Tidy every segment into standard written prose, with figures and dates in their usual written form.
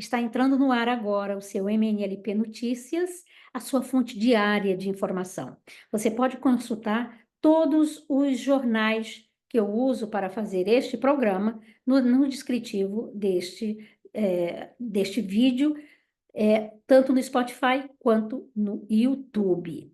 Está entrando no ar agora o seu MNLP Notícias, a sua fonte diária de informação. Você pode consultar todos os jornais que eu uso para fazer este programa no descritivo deste vídeo, tanto no Spotify quanto no YouTube.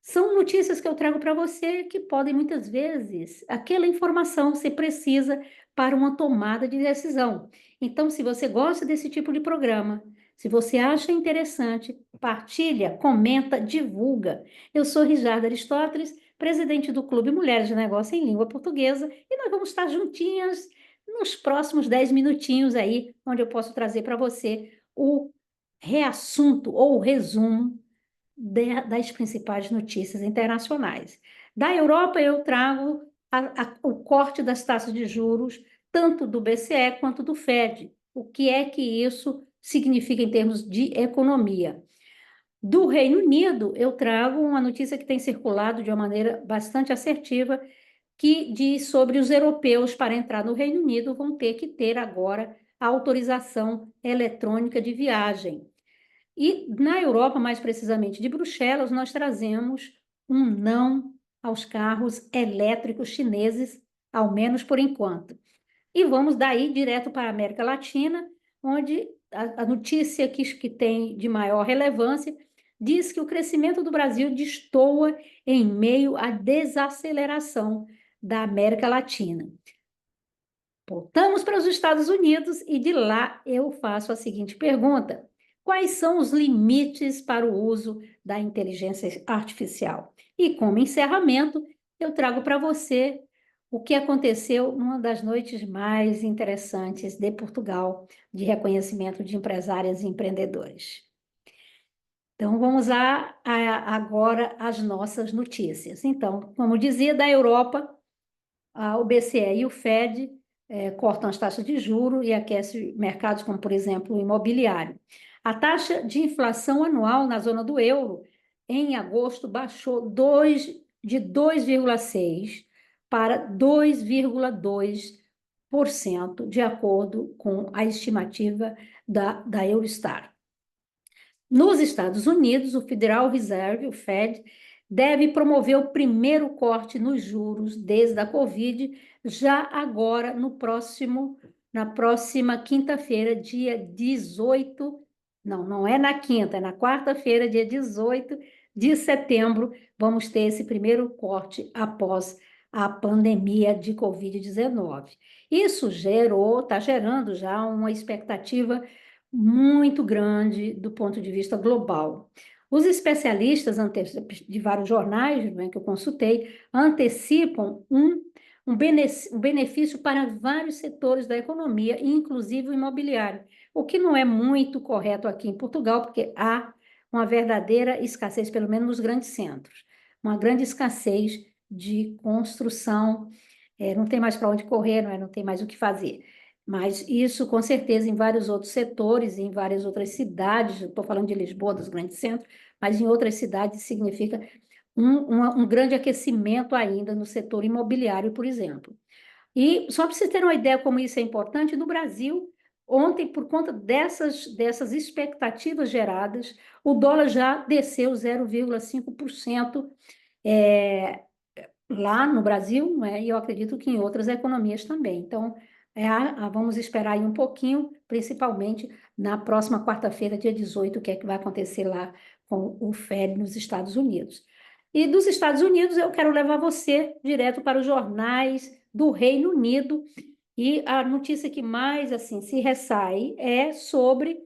São notícias que eu trago para você que podem, muitas vezes, aquela informação ser precisa para uma tomada de decisão. Então, se você gosta desse tipo de programa, se você acha interessante, partilha, comenta, divulga. Eu sou Rijarda Aristóteles, presidente do Clube Mulheres de Negócio em Língua Portuguesa, e nós vamos estar juntinhas nos próximos 10 minutinhos aí, onde eu posso trazer para você o reassunto ou o resumo das principais notícias internacionais. Da Europa, eu trago o corte das taxas de juros, tanto do BCE quanto do Fed. O que é que isso significa em termos de economia? Do Reino Unido, eu trago uma notícia que tem circulado de uma maneira bastante assertiva, que diz sobre os europeus para entrar no Reino Unido vão ter que ter agora a autorização eletrônica de viagem. E na Europa, mais precisamente de Bruxelas, nós trazemos um não aos carros elétricos chineses, ao menos por enquanto. E vamos daí direto para a América Latina, onde a notícia que tem de maior relevância diz que o crescimento do Brasil destoa em meio à desaceleração da América Latina. Voltamos para os Estados Unidos e de lá eu faço a seguinte pergunta: quais são os limites para o uso da inteligência artificial? E como encerramento, eu trago para você o que aconteceu numa das noites mais interessantes de Portugal, de reconhecimento de empresárias e empreendedores. Então, vamos lá agora às nossas notícias. Então, como dizia, da Europa, o BCE e o Fed cortam as taxas de juros e aquecem mercados como, por exemplo, o imobiliário. A taxa de inflação anual na zona do euro, em agosto, baixou de 2,6% para 2,2%, de acordo com a estimativa da Eurostat. Nos Estados Unidos, o Federal Reserve, o Fed, deve promover o primeiro corte nos juros desde a Covid, já agora na próxima quinta-feira, dia 18, não é na quinta, é na quarta-feira, dia 18 de setembro, vamos ter esse primeiro corte após a pandemia de Covid-19. Isso está gerando já uma expectativa muito grande do ponto de vista global. Os especialistas de vários jornais, né, que eu consultei, antecipam um benefício para vários setores da economia, inclusive o imobiliário, o que não é muito correto aqui em Portugal, porque há uma verdadeira escassez, pelo menos nos grandes centros, uma grande escassez de construção, não tem mais para onde correr, não tem mais o que fazer. Mas isso, com certeza, em vários outros setores, em várias outras cidades, estou falando de Lisboa, dos grandes centros, mas em outras cidades significa um grande aquecimento ainda no setor imobiliário, por exemplo. E só para você ter uma ideia como isso é importante, no Brasil, ontem, por conta dessas expectativas geradas, o dólar já desceu 0,5% lá no Brasil, né? E eu acredito que em outras economias também. Então, vamos esperar aí um pouquinho, principalmente na próxima quarta-feira, dia 18, o que é que vai acontecer lá com o Fed nos Estados Unidos. E dos Estados Unidos, eu quero levar você direto para os jornais do Reino Unido, e a notícia que mais assim se ressai é sobre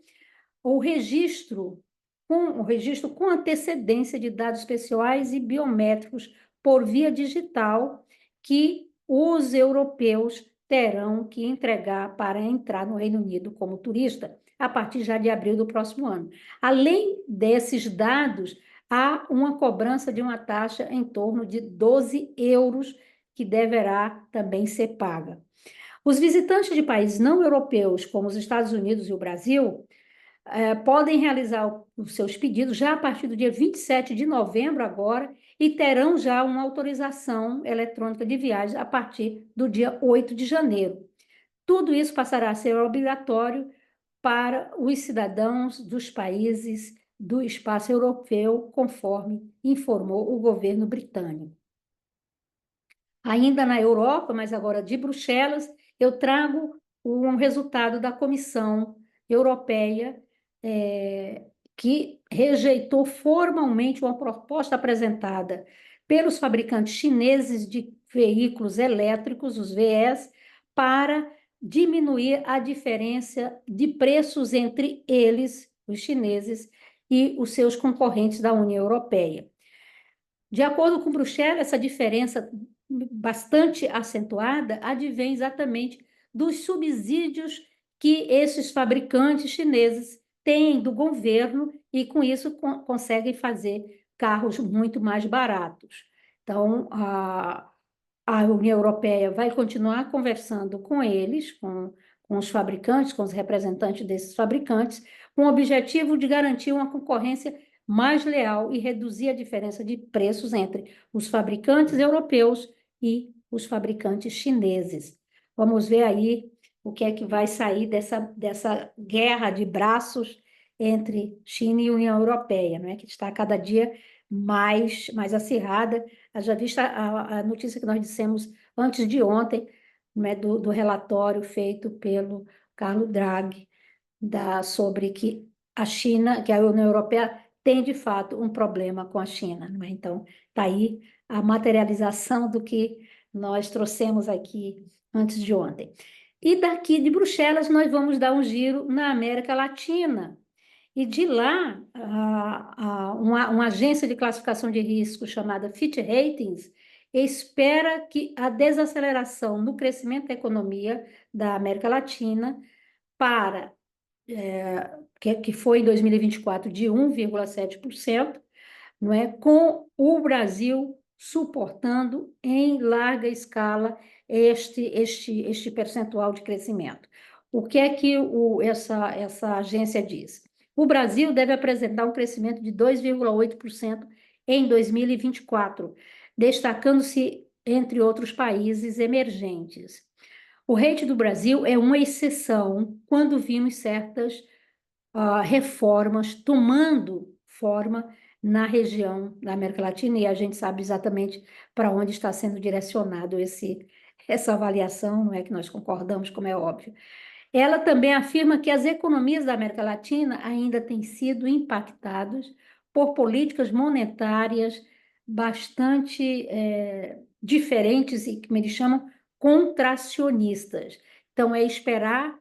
o registro com antecedência de dados pessoais e biométricos por via digital que os europeus terão que entregar para entrar no Reino Unido como turista a partir já de abril do próximo ano. Além desses dados, há uma cobrança de uma taxa em torno de 12 euros que deverá também ser paga. Os visitantes de países não europeus, como os Estados Unidos e o Brasil, podem realizar os seus pedidos já a partir do dia 27 de novembro agora e terão já uma autorização eletrônica de viagem a partir do dia 8 de janeiro. Tudo isso passará a ser obrigatório para os cidadãos dos países do espaço europeu, conforme informou o governo britânico. Ainda na Europa, mas agora de Bruxelas, eu trago um resultado da Comissão Europeia, que rejeitou formalmente uma proposta apresentada pelos fabricantes chineses de veículos elétricos, os VEs, para diminuir a diferença de preços entre eles, os chineses, e os seus concorrentes da União Europeia. De acordo com Bruxelas, essa diferença bastante acentuada advém exatamente dos subsídios que esses fabricantes chineses têm do governo e, com isso, conseguem fazer carros muito mais baratos. Então, a União Europeia vai continuar conversando com eles, com os fabricantes, com os representantes desses fabricantes, com o objetivo de garantir uma concorrência mais leal e reduzir a diferença de preços entre os fabricantes europeus e os fabricantes chineses. Vamos ver aí o que é que vai sair dessa guerra de braços entre China e União Europeia, não é? Que está cada dia mais acirrada. Já vista a notícia que nós dissemos antes de ontem, né, do relatório feito pelo Carlo Draghi, sobre que a China, que a União Europeia tem, de fato, um problema com a China. Não é? Então, está aí a materialização do que nós trouxemos aqui antes de ontem. E daqui de Bruxelas, nós vamos dar um giro na América Latina. E de lá, uma agência de classificação de risco chamada Fitch Ratings espera que a desaceleração no crescimento da economia da América Latina para que foi em 2024 de 1,7%, não é? Com o Brasil suportando em larga escala este percentual de crescimento. O que é que essa agência diz? O Brasil deve apresentar um crescimento de 2,8% em 2024, destacando-se entre outros países emergentes. O rate do Brasil é uma exceção quando vimos certas reformas tomando forma na região da América Latina, e a gente sabe exatamente para onde está sendo direcionado essa avaliação, não é que nós concordamos, como é óbvio. Ela também afirma que as economias da América Latina ainda têm sido impactadas por políticas monetárias bastante diferentes e, como eles chamam, contracionistas. Então, é esperar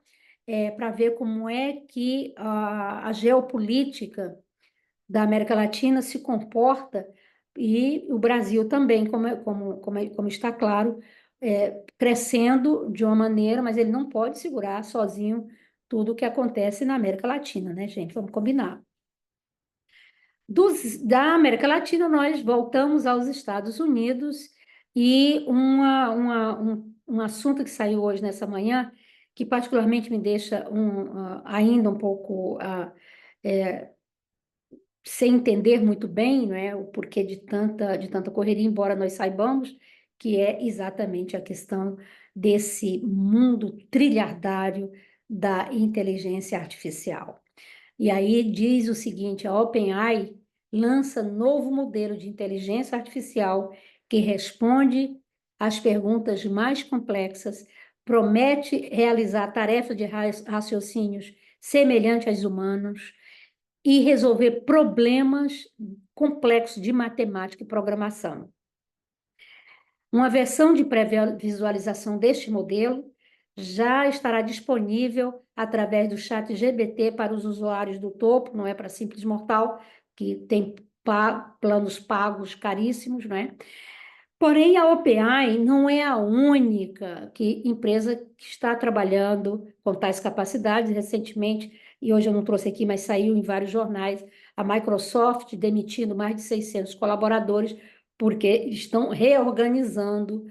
para ver como é que a geopolítica da América Latina se comporta, e o Brasil também, como está claro, crescendo de uma maneira, mas ele não pode segurar sozinho tudo o que acontece na América Latina, né, gente? Vamos combinar. Da América Latina, nós voltamos aos Estados Unidos e um assunto que saiu hoje nessa manhã, que particularmente me deixa ainda um pouco sem entender muito bem, não é, o porquê de tanta correria, embora nós saibamos que é exatamente a questão desse mundo trilhardário da inteligência artificial. E aí diz o seguinte: a OpenAI lança novo modelo de inteligência artificial que responde às perguntas mais complexas, promete realizar tarefas de raciocínios semelhantes às humanos e resolver problemas complexos de matemática e programação. Uma versão de pré-visualização deste modelo já estará disponível através do chat GPT para os usuários do topo, não é para simples mortal, que tem planos pagos caríssimos, não é? Porém, a OpenAI não é a única empresa que está trabalhando com tais capacidades. Recentemente, e hoje eu não trouxe aqui, mas saiu em vários jornais, a Microsoft demitindo mais de 600 colaboradores porque estão reorganizando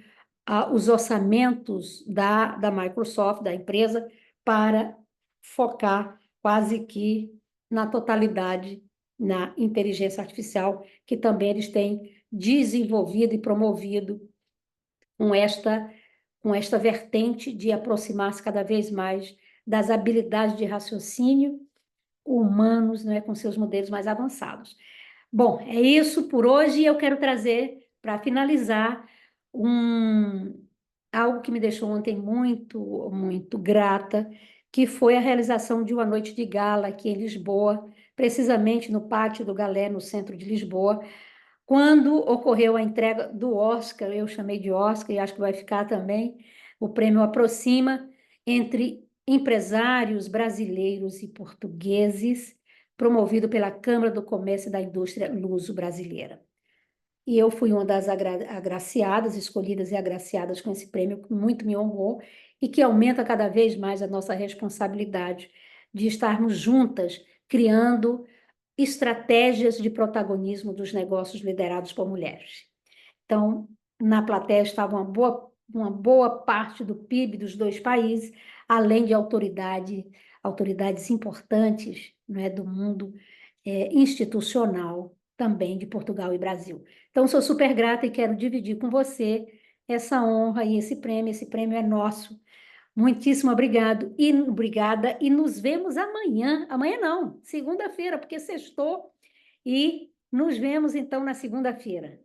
os orçamentos da Microsoft, da empresa, para focar quase que na totalidade na inteligência artificial, que também eles têm desenvolvido e promovido com esta vertente de aproximar-se cada vez mais das habilidades de raciocínio humanos, não é, com seus modelos mais avançados. Bom, é isso por hoje e eu quero trazer, para finalizar, algo que me deixou ontem muito grata, que foi a realização de uma noite de gala aqui em Lisboa, precisamente no Pátio do Galé, no centro de Lisboa, quando ocorreu a entrega do Oscar. Eu chamei de Oscar e acho que vai ficar também, o prêmio Aproxima, entre empresários brasileiros e portugueses, promovido pela Câmara do Comércio e da Indústria Luso-Brasileira. E eu fui uma das agraciadas, escolhidas e agraciadas com esse prêmio, que muito me honrou e que aumenta cada vez mais a nossa responsabilidade de estarmos juntas, criando estratégias de protagonismo dos negócios liderados por mulheres. Então, na plateia estava uma boa parte do PIB dos dois países, além de autoridades importantes, não é, do mundo institucional, também de Portugal e Brasil. Então, sou super grata e quero dividir com você essa honra e esse prêmio. Esse prêmio é nosso. Muitíssimo obrigada, e nos vemos amanhã. Amanhã não, segunda-feira, porque sextou, e nos vemos então na segunda-feira.